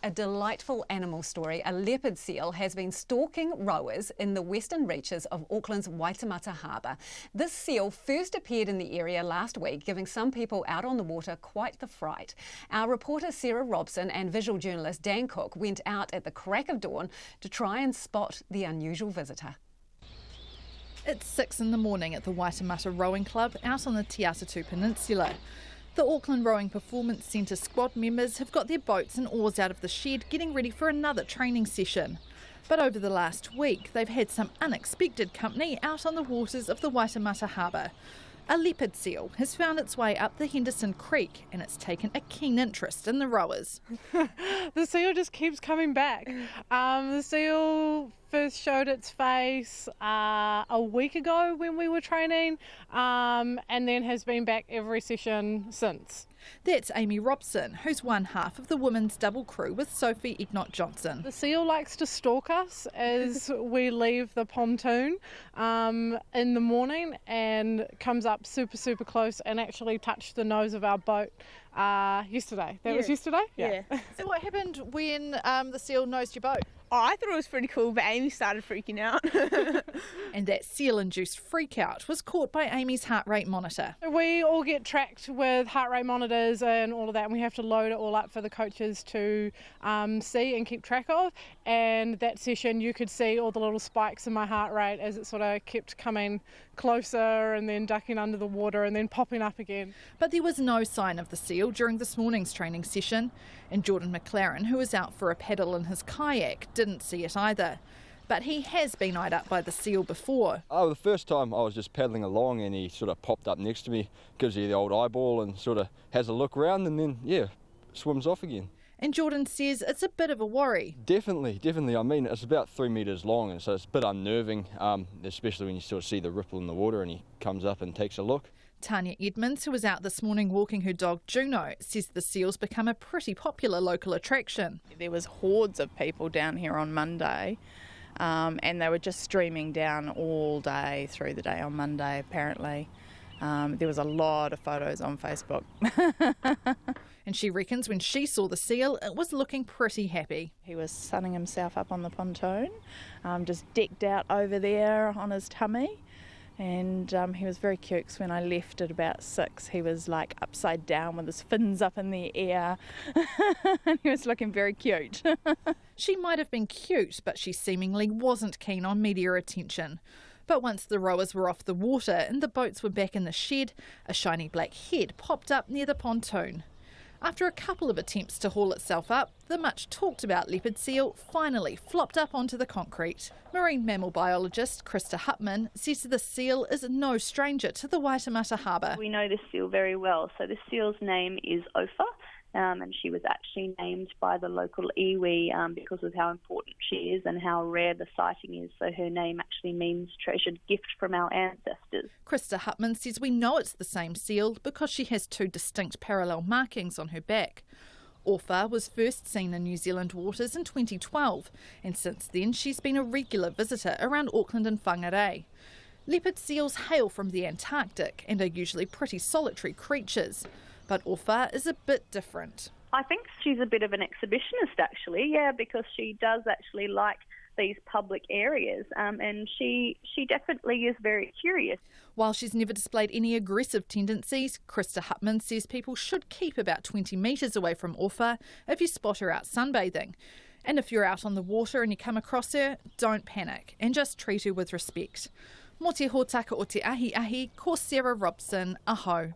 A delightful animal story. A leopard seal has been stalking rowers in the western reaches of Auckland's Waitemata Harbour. This seal first appeared in the area last week, giving some people out on the water quite the fright. Our reporter Sarah Robson and visual journalist Dan Cook went out at the crack of dawn to try and spot the unusual visitor. It's 6 in the morning at the Waitemata Rowing Club out on the Te Atatu Peninsula. The Auckland Rowing Performance Centre squad members have got their boats and oars out of the shed, getting ready for another training session. But over the last week, they've had some unexpected company out on the waters of the Waitemata Harbour. A leopard seal has found its way up the Henderson Creek, and it's taken a keen interest in the rowers. The seal just keeps coming back. The seal first showed its face a week ago when we were training, and then has been back every session since. That's Amy Robson, who's one half of the women's double crew with Sophie Ignott-Johnson. The seal likes to stalk us as we leave the pontoon in the morning, and comes up super close and actually touched the nose of our boat yesterday. That was yesterday? Yeah. So what happened when the seal nosed your boat? Oh, I thought it was pretty cool, but Amy started freaking out. And that seal-induced freak-out was caught by Amy's heart rate monitor. We all get tracked with heart rate monitors and all of that, and we have to load it all up for the coaches to see and keep track of. And that session, you could see all the little spikes in my heart rate as it sort of kept coming closer and then ducking under the water and then popping up again. But there was no sign of the seal during this morning's training session, and Jordan McLaren, who was out for a paddle in his kayak, didn't see it either. But he has been eyed up by the seal before. Oh, the first time I was just paddling along and he sort of popped up next to me, gives you the old eyeball and sort of has a look around and then, swims off again. And Jordan says it's a bit of a worry. Definitely. I mean, it's about 3 metres long, and so it's a bit unnerving, especially when you sort of see the ripple in the water and he comes up and takes a look. Tanya Edmonds, who was out this morning walking her dog Juno, says the seal's become a pretty popular local attraction. There was hordes of people down here on Monday, and they were just streaming down all day through the day on Monday, apparently. There was a lot of photos on Facebook. And she reckons when she saw the seal, it was looking pretty happy. He was sunning himself up on the pontoon, just decked out over there on his tummy. And he was very cute, because when I left at about 6, he was like upside down with his fins up in the air. And he was looking very cute. She might have been cute, but she seemingly wasn't keen on media attention. But once the rowers were off the water and the boats were back in the shed, a shiny black head popped up near the pontoon. After a couple of attempts to haul itself up, the much talked about leopard seal finally flopped up onto the concrete. Marine mammal biologist Krista Hupman says the seal is no stranger to the Waitemata Harbour. We know this seal very well. So this seal's name is Ophir, and she was actually named by the local iwi because of how important she is and how rare the sighting is. So her name actually means treasured gift from our ancestors. Krista Hupman says we know it's the same seal because she has 2 distinct parallel markings on her back. Ophir was first seen in New Zealand waters in 2012, and since then she's been a regular visitor around Auckland and Whangarei. Leopard seals hail from the Antarctic and are usually pretty solitary creatures. But Ophir is a bit different. I think she's a bit of an exhibitionist, actually, because she does actually like these public areas, and she definitely is very curious. While she's never displayed any aggressive tendencies, Krista Hupman says people should keep about 20 metres away from Ophir if you spot her out sunbathing. And if you're out on the water and you come across her, don't panic and just treat her with respect. Mō te hōtaka o te ahi, ko Sarah Robson, aho.